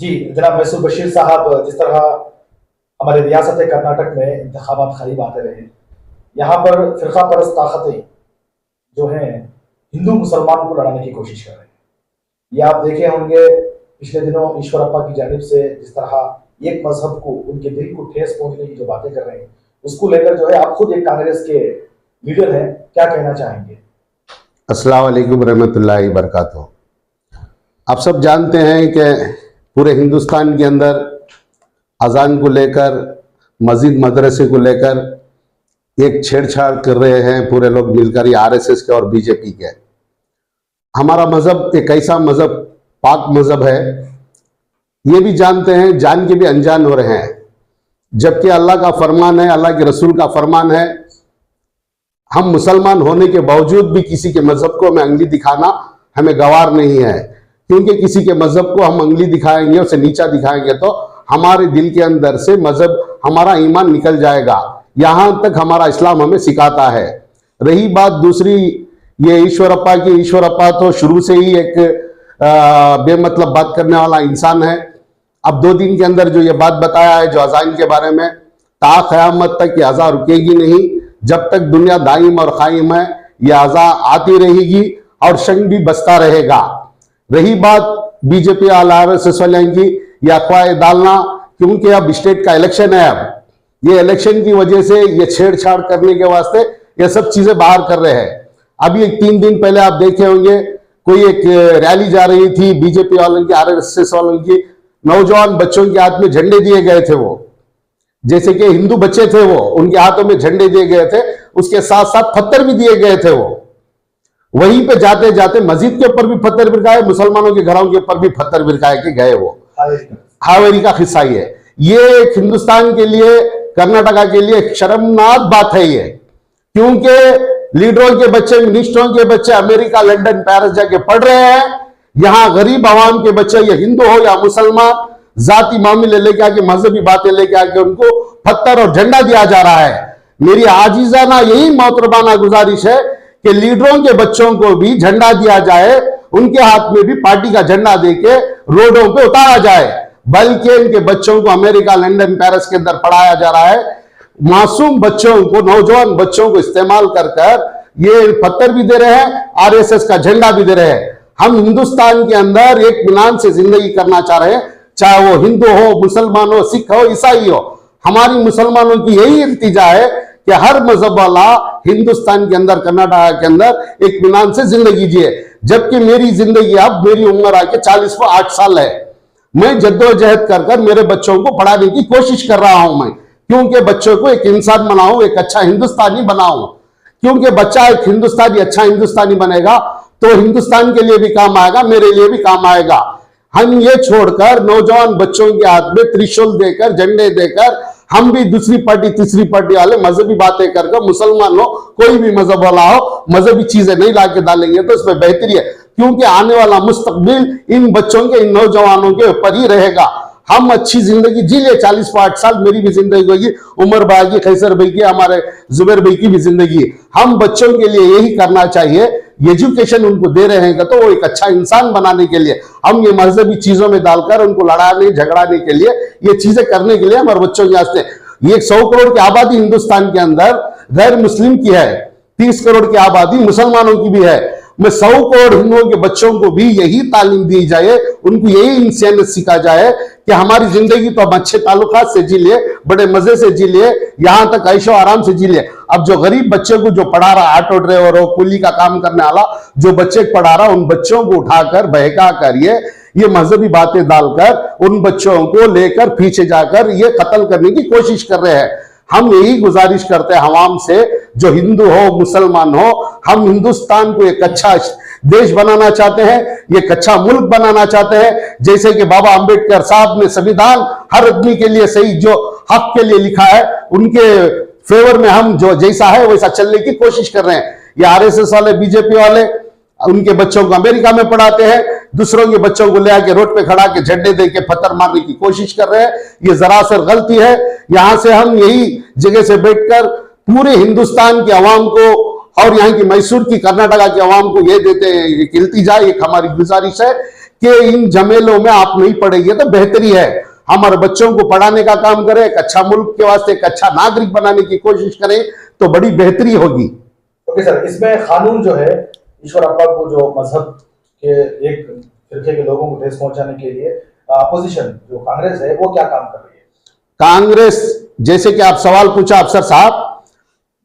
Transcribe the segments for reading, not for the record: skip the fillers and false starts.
जी जनाब मैसूर बशीर साहब, जिस तरह हमारे रियासत कर्नाटक में इंतखाबात करीब आते रहे, यहाँ पर फिरका परस्त ताकतें जो हैं हिंदू मुसलमान को लड़ाने की कोशिश कर रहे हैं। ये आप देखे होंगे पिछले दिनों ईश्वरप्पा की जानिब से जिस तरह एक मजहब को उनके दिल को ठेस पहुंचने की जो बातें कर रहे हैं, उसको लेकर जो है आप खुद एक कांग्रेस के लीडर हैं, क्या कहना चाहेंगे? अस्सलाम वालेकुम रहमतुल्लाहि बरकातहू। आप सब जानते हैं कि पूरे हिंदुस्तान के अंदर अजान को लेकर, मस्जिद मदरसे को लेकर एक छेड़छाड़ कर रहे हैं पूरे लोग मिलकर, ये आरएसएस के और बीजेपी के। हमारा मजहब एक ऐसा मजहब, पाक मजहब है, ये भी जानते हैं, जान के भी अनजान हो रहे हैं। जबकि अल्लाह का फरमान है, अल्लाह के रसूल का फरमान है, हम मुसलमान होने के बावजूद भी किसी के मजहब को हमें अंगली दिखाना हमें गवार नहीं है। क्योंकि किसी के मजहब को हम अंगली दिखाएंगे, उसे नीचा दिखाएंगे तो हमारे दिल के अंदर से मजहब, हमारा ईमान निकल जाएगा। यहां तक हमारा इस्लाम हमें सिखाता है। रही बात दूसरी, ये ईश्वरप्पा की, ईश्वरप्पा तो शुरू से ही एक बेमतलब बात करने वाला इंसान है। अब 2 दिन के अंदर जो ये बात बताया है जो अजान के बारे में, ता क़यामत तक ये अज़ा रुकेगी नहीं। जब तक दुनिया दाइम और कायम है, यह अज़ा आती रहेगी और शंख भी बसता रहेगा। रही बात बीजेपी और आरएसएस वाले की, यह अफवाह डालना, क्योंकि अब स्टेट का इलेक्शन है, अब ये इलेक्शन की वजह से ये छेड़छाड़ करने के वास्ते ये सब चीजें बाहर कर रहे हैं। अभी 3 दिन पहले आप देखे होंगे, कोई एक रैली जा रही थी बीजेपी वालों की, आरएसएस वालों की, नौजवान बच्चों के हाथ में झंडे दिए गए थे, वो जैसे कि हिंदू बच्चे थे, वो उनके हाथों में झंडे दिए गए थे, उसके साथ साथ पत्थर भी दिए गए थे। वो वहीं पे जाते जाते मस्जिद के ऊपर भी पत्थर भिरकाए, मुसलमानों के घरों के ऊपर भी पत्थर भिरकाए के गए। वो हावेरी का किस्सा ही है। ये एक हिंदुस्तान के लिए, कर्नाटका के लिए एक शर्मनाक बात है ये, क्योंकि लीडरों के बच्चे, मिनिस्टरों के बच्चे अमेरिका, लंदन, पेरिस जाके पढ़ रहे हैं। यहां गरीब आवाम के बच्चे, ये हिंदू हो या मुसलमान, जाति मामले लेके आके, मजहबी बातें लेके आके उनको पत्थर और झंडा दिया जा रहा है। मेरी आजीजाना यही मोहतरमाना गुजारिश है कि लीडरों के बच्चों को भी झंडा दिया जाए, उनके हाथ में भी पार्टी का झंडा देके रोडों पे उतारा जाए। बल्कि इनके बच्चों को अमेरिका, लंदन, पेरिस के अंदर पढ़ाया जा रहा है। मासूम बच्चों को, नौजवान बच्चों को इस्तेमाल कर कर ये पत्थर भी दे रहे हैं, आरएसएस का झंडा भी दे रहे हैं। हम हिंदुस्तान के अंदर एक इत्मीनान से जिंदगी करना चाह रहे हैं, चाहे वो हिंदू हो, मुसलमान हो, सिख हो, ईसाई हो। हमारी मुसलमानों की यही इल्तिजा है कि हर मजहब वाला हिंदुस्तान के अंदर, कर्नाटक के अंदर एक इत्मीनान से जिंदगी जिए। जबकि मेरी जिंदगी, अब मेरी उम्र आके 40 साल है, मैं जद्दोजहद कर कर मेरे बच्चों को पढ़ाने की कोशिश कर रहा हूं मैं, क्योंकि बच्चों को एक इंसान बनाऊं, एक अच्छा हिंदुस्तानी बनाऊं। क्योंकि बच्चा एक हिंदुस्तानी, अच्छा हिंदुस्तानी बनेगा तो हिंदुस्तान के लिए भी काम आएगा, मेरे लिए भी काम आएगा। हम ये छोड़कर नौजवान बच्चों के हाथ में त्रिशूल देकर, झंडे देकर, हम भी दूसरी पार्टी, तीसरी पार्टी वाले मजहबी बातें करके, मुसलमान हो, कोई भी मजहब वाला हो, मजहबी चीजें नहीं लाके डालेंगे तो इसमें बेहतरी है। क्योंकि आने वाला मुस्तकबिल इन बच्चों के, इन नौजवानों के ऊपर ही रहेगा। हम अच्छी जिंदगी जी ले, 40 साल मेरी भी जिंदगी होगी, उमर भाई की, खैसर भाई की, हमारे जुबैर भाई की भी जिंदगी। हम बच्चों के लिए यही करना चाहिए, एजुकेशन उनको दे रहे हैं तो वो एक अच्छा इंसान बनाने के लिए, हम ये मजहबी चीजों में डालकर उनको लड़ाने, झगड़ाने के लिए, ये चीजें करने के लिए हमारे बच्चों के वास्ते। ये 100 करोड़ की आबादी हिंदुस्तान के अंदर गैर मुस्लिम की है, 30 करोड़ की आबादी मुसलमानों की भी है। मैं 100 करोड़ हिंदुओं के बच्चों को भी यही तालीम दी जाए, उनको यही इंसानियत सिखा जाए कि हमारी जिंदगी तो हम अच्छे ताल्लुकात से जी लिए, बड़े मजे से जी लिए, यहां तक ऐशो आराम से जी लिए। अब जो गरीब बच्चे को जो पढ़ा रहा, ऑटो ड्राइवर हो, कुली का काम करने वाला जो बच्चे पढ़ा रहा, उन बच्चों को उठाकर, बहका कर ये मजहबी बातें डालकर उन बच्चों को लेकर पीछे जाकर ये कत्ल करने की कोशिश कर रहे हैं। हम यही गुजारिश करते हैं हवाम से, जो हिंदू हो, मुसलमान हो, हम हिंदुस्तान को एक अच्छा देश बनाना चाहते हैं, एक अच्छा मुल्क बनाना चाहते हैं। जैसे कि बाबा अंबेडकर साहब ने संविधान हर आदमी के लिए सही, जो हक के लिए लिखा है, उनके फेवर में हम जो जैसा है वैसा चलने की कोशिश कर रहे हैं। ये आरएसएस वाले, बीजेपी वाले उनके बच्चों को अमेरिका में पढ़ाते हैं, दूसरों के बच्चों को ले आके रोड पे खड़ा के झंडे दे के पत्थर मारने की कोशिश कर रहे हैं। ये जरा सा गलती है। यहां से हम यही जगह से बैठकर पूरे हिंदुस्तान के अवाम को और यहाँ की मैसूर की, कर्नाटका के अवाम को ये देते हैं, एक इल्तिजा, एक हमारी गुजारिश है कि इन झमेलों में आप नहीं पड़ेंगे तो बेहतरी है। हमारे बच्चों को पढ़ाने का काम करें, एक अच्छा मुल्क के वास्ते एक अच्छा नागरिक बनाने की कोशिश करें तो बड़ी बेहतरी होगी। ओके सर, इसमें कानून जो है ईश्वरप्पा को जो मजहब के एक फिरके के लोगों को ठेस पहुंचाने के लिए अपोजिशन जो कांग्रेस है वो क्या काम कर रही है? कांग्रेस, जैसे कि आप सवाल पूछा अफसर साहब,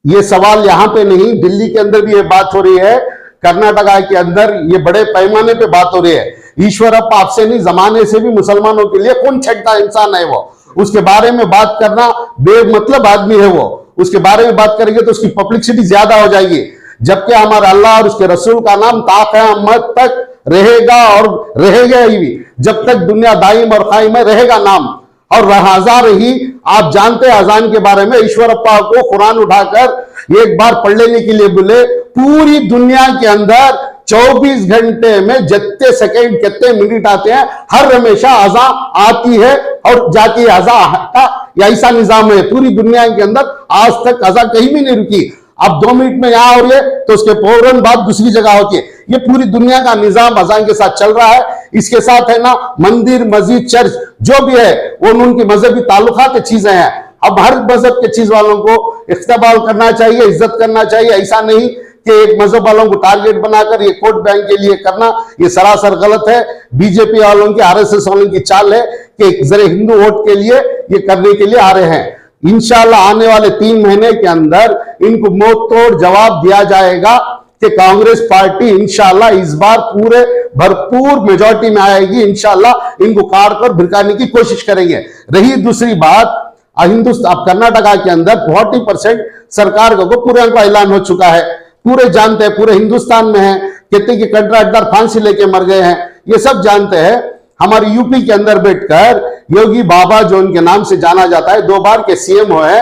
ये सवाल यहां पे नहीं, दिल्ली के अंदर भी ये बात हो रही है, कर्नाटका के अंदर ये बड़े पैमाने पे बात हो रही है। ईश्वरप्पा आपसे नहीं, जमाने से भी मुसलमानों के लिए कौन छठा इंसान है वो, उसके बारे में बात करना बेमतलब आदमी है वो, उसके बारे में बात करेंगे तो उसकी पब्लिसिटी ज्यादा हो जाएगी। जबकि हमारा अल्लाह और उसके रसूल का नाम ता क़यामत तक रहेगा और रहेगा ही भी, जब तक दुनिया दाइम और कायम है रहेगा नाम। और हजार ही आप जानते हैं अजान के बारे में, ईश्वरप्पा को कुरान उठाकर एक बार पढ़ लेने के लिए बोले, पूरी दुनिया के अंदर 24 घंटे में जितने सेकेंड कितने मिनट आते हैं, हर हमेशा अजान आती है और जाती है। अजान का ऐसा निजाम है पूरी दुनिया के अंदर, आज तक अजान कहीं भी नहीं रुकी। अब 2 मिनट में यहां हो रही है तो उसके फौरन बाद दूसरी जगह होती है। ये पूरी दुनिया का निजाम अजान के साथ चल रहा है। इसके साथ है ना मंदिर, मस्जिद, चर्च जो भी है वो उनकी मजहबी ताल्लुकात की चीजें हैं। अब हर मजहब के चीज वालों को इस्तेमाल करना चाहिए, इज्जत करना चाहिए। ऐसा नहीं कि एक मजहब वालों को टारगेट बनाकर ये वोट बैंक के लिए करना, ये सरासर गलत है। बीजेपी वालों की, आरएसएस वालों की चाल है कि जरा हिंदू वोट के लिए ये करने के लिए आ रहे हैं। इंशाल्लाह आने वाले 3 महीने के अंदर इनको मुंह तोड़ जवाब दिया जाएगा कि कांग्रेस पार्टी इंशाल्लाह इस बार पूरे भरपूर मेजॉरिटी में आएगी। इंशाल्लाह इनको काट कर भिड़काने की कोशिश करेंगे। रही दूसरी बात, हिंदुस्तान कर्नाटका के अंदर 40% सरकार को पूरे का ऐलान हो चुका है। पूरे जानते हैं, पूरे हिंदुस्तान में है, कितने के कंट्रैक्टर फांसी लेके मर गए हैं, ये सब जानते हैं। हमारे यूपी के अंदर बैठकर योगी बाबा जो उनके नाम से जाना जाता है, 2 बार के सीएम हुए,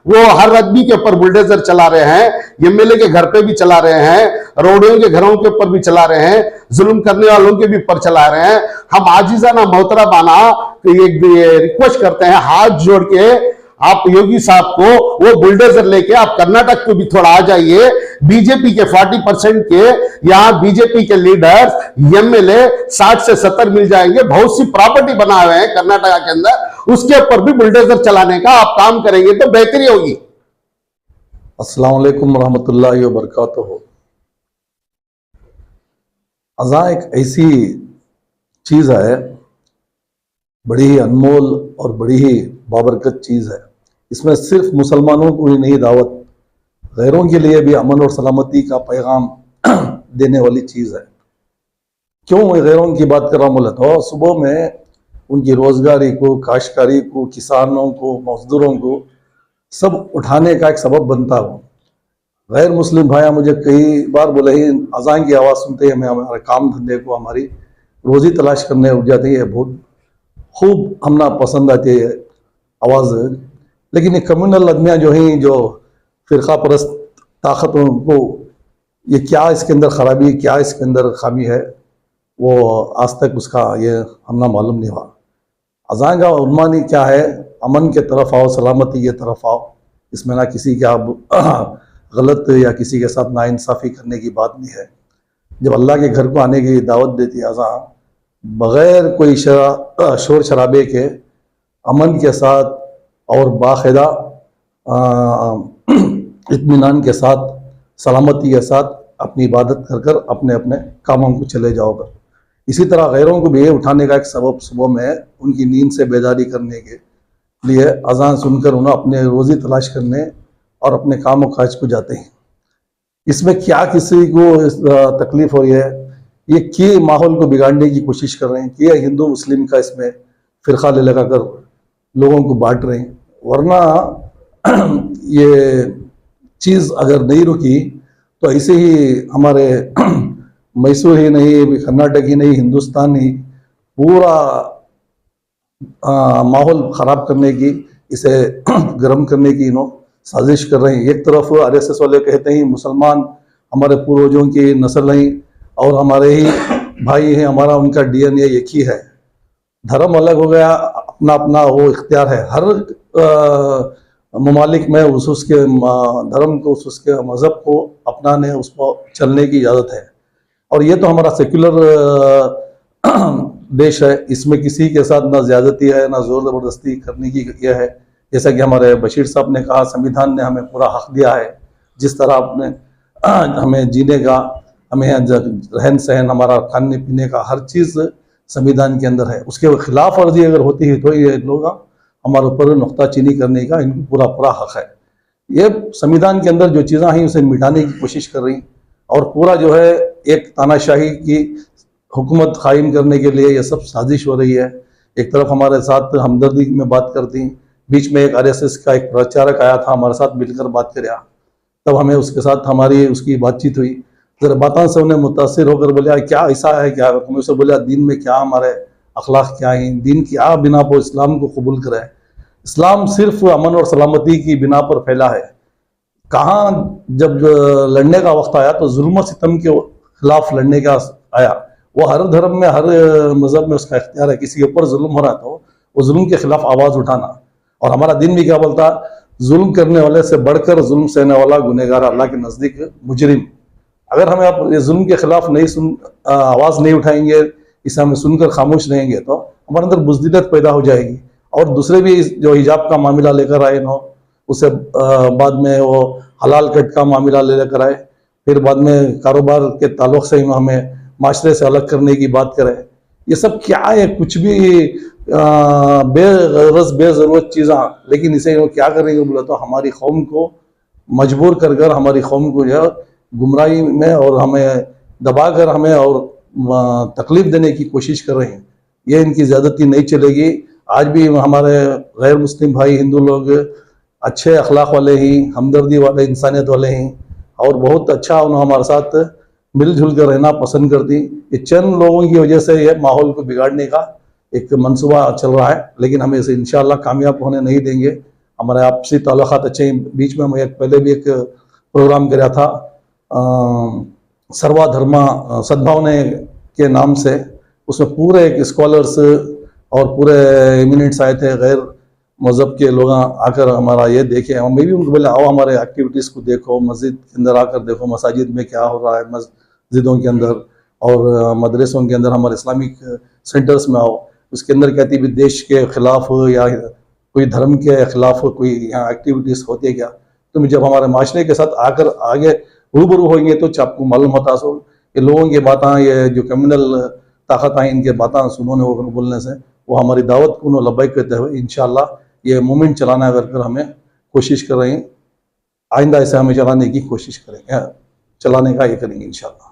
वो हर आदमी के ऊपर बुलडोजर चला रहे हैं, एमएलए के घर पे भी चला रहे हैं, रोडियों के घरों के ऊपर भी चला रहे हैं, जुल्म करने वालों के भी ऊपर चला रहे हैं। हम आजीजाना मोहतरमाना एक रिक्वेस्ट करते हैं हाथ जोड़ के, आप योगी साहब को वो बुलडोजर लेके आप कर्नाटक को भी थोड़ा आ जाइए। बीजेपी के 40% के यहां बीजेपी के लीडर्स, एमएलए 60 से 70 मिल जाएंगे। बहुत सी प्रॉपर्टी बनाए हुए हैं कर्नाटका के अंदर, उसके ऊपर भी बुलडोजर चलाने का आप काम करेंगे तो बेहतरी होगी। अस्सलाम वालेकुम रहमतुल्लाहि व बरकातुहू। अज़ान एक ऐसी चीज है, बड़ी ही अनमोल और बड़ी ही बाबरकत चीज है। इसमें सिर्फ मुसलमानों को ही नहीं दावत, गैरों के लिए भी अमन और सलामती का पैगाम देने वाली चीज़ है। क्यों मैं गैरों की बात कर रहा हूँ बोला तो, सुबह में उनकी रोजगारी को, काश्तकारी को, किसानों को, मजदूरों को सब उठाने का एक सबब बनता हो। गैर मुस्लिम भाई मुझे कई बार बोले ही अजान की आवाज़ सुनते ही हमें हमारे काम धंधे को, हमारी रोज़ी तलाश करने उठ जाती है, बहुत खूब हमना पसंद आती है आवाज़। लेकिन ये कम्युनल आदमियाँ जो हैं, जो फ़िरका परस्त ताकतों को, ये क्या इसके अंदर ख़राबी, क्या इसके अंदर खामी है, वो आज तक उसका ये हमना मालूम नहीं हुआ। अज़ान का उन्मानी क्या है, अमन के तरफ आओ, सलामती के तरफ आओ। इसमें ना किसी के आप गलत या किसी के साथ नाइंसाफ़ी करने की बात नहीं है। जब अल्लाह के घर को आने की दावत देती है अज़ान, बग़ैर कोई शोर शराबे के, अमन के साथ और बाकायदा इत्मीनान के साथ, सलामती के साथ अपनी इबादत कर कर अपने अपने कामों को चले जाओगे। इसी तरह गैरों को भी उठाने का एक सबब सुबह में उनकी नींद से बेदारी करने के लिए अजान सुनकर उन्हें अपने रोज़ी तलाश करने और अपने काम काज को जाते हैं। इसमें क्या किसी को तकलीफ़ हो रही है, ये कि माहौल को बिगाड़ने की कोशिश कर रहे हैं, कि हिंदू मुस्लिम का इसमें फ़िरका ले लगा कर लोगों को बांट रहे हैं। वरना ये चीज़ अगर नहीं रुकी तो ऐसे ही हमारे मैसूर ही नहीं, कर्नाटक ही नहीं, हिंदुस्तान ही पूरा माहौल ख़राब करने की, इसे गर्म करने की साजिश कर रहे हैं। एक तरफ आरएसएस वाले कहते हैं मुसलमान हमारे पूर्वजों की नस्ल हैं और हमारे ही भाई हैं, हमारा उनका डीएनए एक ही है। धर्म अलग हो गया, अपना अपना वो इख्तियार है। हर ममालिक में उसके धर्म को, उसके मज़हब को अपनाने, उसको चलने की इजाज़त है। और ये तो हमारा सेक्युलर देश है, इसमें किसी के साथ ना ज्यादती है ना जोर जबरदस्ती करने की यह है। जैसा कि हमारे बशीर साहब ने कहा, संविधान ने हमें पूरा हक दिया है। जिस तरह आपने हमें जीने का, हमें रहन सहन, हमारा खाने पीने का हर चीज़ संविधान के अंदर है। उसके खिलाफ वर्जी अगर होती है तो ये लोग हमारे ऊपर नुक्ताचीनी करने का इनको पूरा पूरा हक है। ये संविधान के अंदर जो चीज़ें हैं उसे मिटाने की कोशिश कर रही, और पूरा जो है एक तानाशाही की हुकूमत कायम करने के लिए ये सब साजिश हो रही है। एक तरफ हमारे साथ हमदर्दी में बात करती, बीच में एक RSS का एक प्रचारक आया था, हमारे साथ मिलकर बात कराया, तब हमें उसके साथ हमारी उसकी बातचीत हुई। जरा बातों से उन्हें मुतासिर होकर बोला क्या ऐसा है क्या, हमें उसे बोला दीन में क्या हमारे अखलाक क्या है, दीन क्या बिना पर इस्लाम को कबूल करे। इस्लाम सिर्फ अमन और सलामती की बिना पर फैला है। कहाँ जब लड़ने का वक्त आया तो जुल्म सितम के खिलाफ लड़ने का आया। वो हर धर्म में, हर मजहब में उसका इख्तियार है। किसी के ऊपर जुल्म हो रहा है तो वो जुल्म के खिलाफ आवाज उठाना। और हमारा दिन भी क्या बोलता, जुल्म करने वाले से बढ़कर जुल्म सहने वाला गुनहगार अल्लाह के नजदीक मुजरिम। अगर हमें आप ये जुल्म के खिलाफ आवाज नहीं उठाएंगे, इसे हमें सुनकर खामोश रहेंगे तो हमारे अंदर बुज़दिलत पैदा हो जाएगी। और दूसरे भी जो हिजाब का मामला लेकर आए ना, उसे बाद में वो हलाल कट का मामला लेकर आए, फिर बाद में कारोबार के ताल्लुक से हमें माशरे से अलग करने की बात करें। ये सब क्या है, कुछ भी बेगरज बेजरूरत चीज़ें। लेकिन इसे वो क्या करेंगे बोला तो हमारी कौम को मजबूर कर कर हमारी कौम को जो गुमराही में और हमें दबा कर हमें और तकलीफ देने की कोशिश कर रहे हैं। ये इनकी ज़्यादती नहीं चलेगी। आज भी हमारे गैर मुस्लिम भाई हिंदू लोग अच्छे अखलाक वाले ही, हमदर्दी वाले, इंसानियत वाले हैं और बहुत अच्छा उन्होंने हमारे साथ मिलजुल कर रहना पसंद करती। ये चंद लोगों की वजह से ये माहौल को बिगाड़ने का एक मंसूबा चल रहा है, लेकिन हम इसे इंशाअल्लाह कामयाब होने नहीं देंगे। हमारे आपसी ताल्लुकात अच्छे हैं। बीच में मैं पहले भी एक प्रोग्राम कराया था सर्वधर्मा सद्भावना के नाम से। उसमें पूरे एक स्कॉलर्स और पूरे एमिनेंट्स आए थे, गैर मज़हब के लोग आकर हमारा ये देखे। मैं भी उनको बोला आओ हमारे एक्टिविटीज़ को देखो, मस्जिद के अंदर आकर देखो मसाजिद में क्या हो रहा है, मस्जिदों के अंदर और मदरसों के अंदर, हमारे इस्लामिक सेंटर्स में आओ। उसके अंदर कहती भी देश के ख़िलाफ़ या कोई धर्म के ख़िलाफ़ कोई यहाँ एक्टिविटीज़ होती है क्या। तो जब हमारे माशरे के साथ आकर आगे रूबरू होंगे तो आपको मालूम होता सो ये लोगों की बातें, ये जो कम्युनल ताकत हैं इनके बातें सुनने वो बोलने से वो हमारी दावत को लब्बैक कहते हुए इंशाअल्लाह ये मूवमेंट चलाना कर हमें कोशिश कर रहे हैं। आइंदा इसे हमें चलाने की कोशिश करेंगे, चलाने का ये करेंगे इंशाअल्लाह।